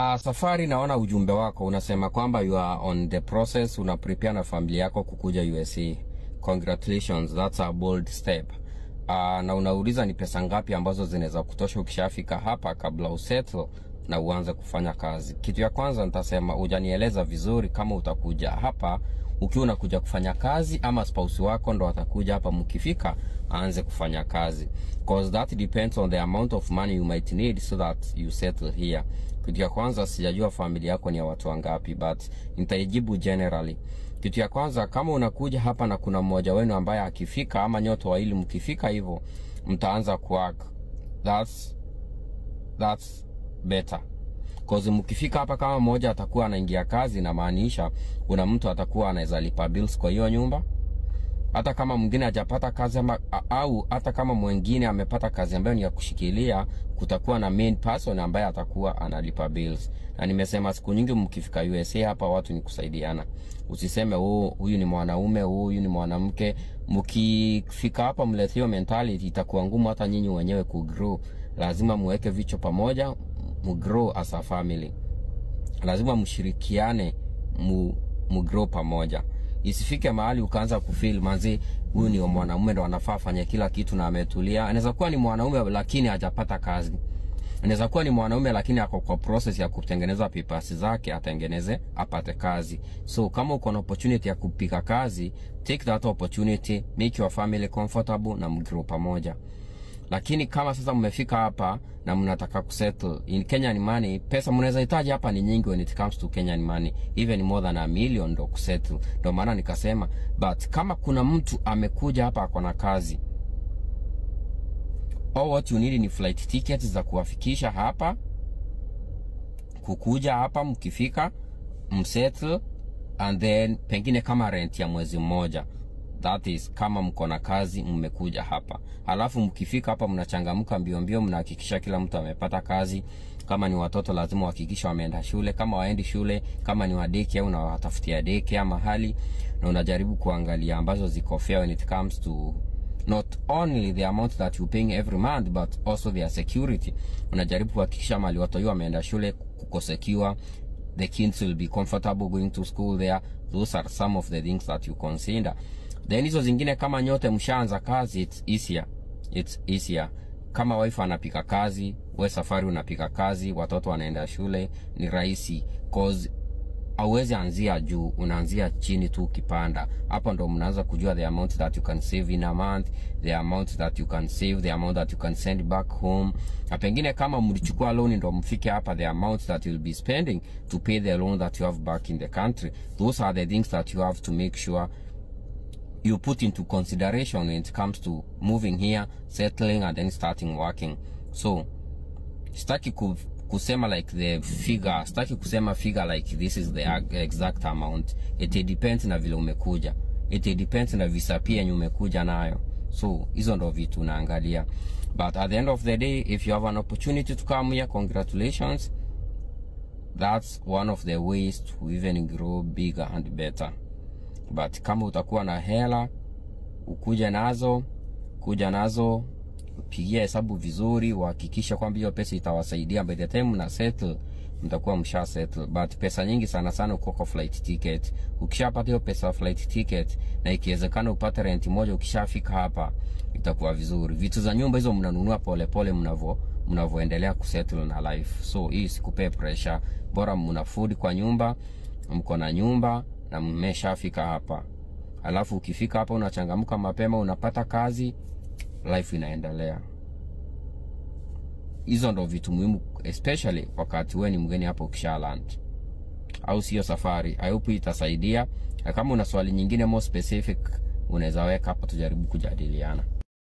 Safari, naona ujumbe wako unasema kwamba you are on the process, una prepare na familia yako kukuja USA. Congratulations, that's a bold step. Na unauliza ni pesa ngapi ambazo zinaweza kutosha ukishafika hapa kabla usettle na uanze kufanya kazi. Kitu ya kwanza nitasema hujanieleza vizuri kama utakuja hapa ukiwa unakuja kufanya kazi ama spouse wako ndo atakuja hapa mkifika aanze kufanya kazi. Because that depends on the amount of money you might need so that you settle here. Kitu ya kwanza sijajua familia yako ni ya watu wangapi, but nitaijibu generally. Kitu ya kwanza, kama unakuja hapa na kuna mmoja wenu ambaye akifika ama nyote wawili mkifika hivyo mtaanza kuwork, that's better. Cause mkifika hapa kama mmoja atakuwa anaingia kazi, na maanisha kuna mtu atakuwa anaweza lipa bills kwa hiyo nyumba. Hata kama mwingine hajapata kazi au hata kama mwingine amepata kazi ambayo ni ya kushikilia, kutakuwa na main person ambaye atakuwa analipa bills. Na nimesema siku nyingi mkifika USA hapa watu ni kusaidiana. Usiseme huyu ni mwanaume, huyu ni mwanamke. Mkifika hapa mlete hiyo mentality, itakuwa ngumu hata nyinyi wenyewe kugrow. Lazima muweke vichwa pamoja, mugrow as a family. Lazima mshirikiane, mugrow pamoja. Isifike mahali ukaanza kufeel manzi huyu ni mwanamume ndo anafaa afanye kila kitu na ametulia. Anaweza kuwa ni mwanaume lakini hajapata kazi. Anaweza kuwa ni mwanaume lakini ako kwa process ya kutengeneza papers zake, atengeneze apate kazi. So kama uko na opportunity ya kupika kazi, take that opportunity, make your family comfortable na mgrow pamoja. Lakini kama sasa mmefika hapa na mnataka kusettle in Kenyan money, pesa mnaweza hitaji hapa ni nyingi when it comes to Kenyan money, even more than $1 million ndo kusettle. Ndo maana nikasema, but kama kuna mtu amekuja hapa akona kazi, all what you need ni flight tickets za kuwafikisha hapa, kukuja hapa mkifika msettle, and then pengine kama rent ya mwezi mmoja. That is kama mko na kazi mmekuja hapa. Alafu mkifika hapa mnachangamka mbio mbio, mnahakikisha kila mtu amepata kazi. Kama ni watoto lazima uhakikisha wameenda shule, kama waendi shule, kama ni wa daycare unawatafutia daycare mahali, na unajaribu kuangalia ambazo ziko fair when it comes to not only the amount that you paying every month but also their security. Unajaribu kuhakikisha mali watoto wameenda shule kuko secure, the kids will be comfortable going to school there. Those are some of the things that you consider. Then hizo zingine kama nyote mshaanza kazi, it's easier. Kama wife anapika kazi, wewe safari unapika kazi, watoto wanaenda shule, ni rahisi. Cause hauwezi anzia juu, unaanzia chini tu ukipanda. Hapo ndo mnaanza kujua the amount that you can save in a month, the amount that you can save, the amount that you can send back home. Na pengine kama mlichukua loan ndo mfike hapa, the amount that you'll be spending to pay the loan that you have back in the country. Those are the things that you have to make sure you put into consideration when it comes to moving here, settling, and then starting working. So sitaki kusema like the figure, sitaki kusema figure like this is the exact amount. It depends na vile umekuja, it depends na visa pia yenye umekuja nayo. So hizo ndo vitu naangalia. But at the end of the day, if you have an opportunity to come here, congratulations. That's one of the ways to even grow bigger and better. But kama utakuwa na hela, kuja nazo, pigia hesabu vizuri, uhakikisha kwamba hiyo pesa itawasaidia by the time na settle, mtakuwa msha settle. But pesa nyingi sana uko kwa flight ticket. Ukishapata hiyo pesa flight ticket, na ikiwezekana upate rent moja ukishafika hapa, itakuwa vizuri. Vitu za nyumba hizo mnanunua pole mnavoendelea kusettle na life. So hii sikupe pressure, bora mna food kwa nyumba, mko na nyumba na mmeshafika hapa. Alafu ukifika hapa unachangamka mapema, unapata kazi, life inaendelea. Hizo ndo vitu muhimu, especially wakati wewe ni mgeni hapa ukishaland. Au sio safari? I hope itasaidia. Na kama una swali nyingine more specific, unaweza weka hapa tujaribu kujadiliana.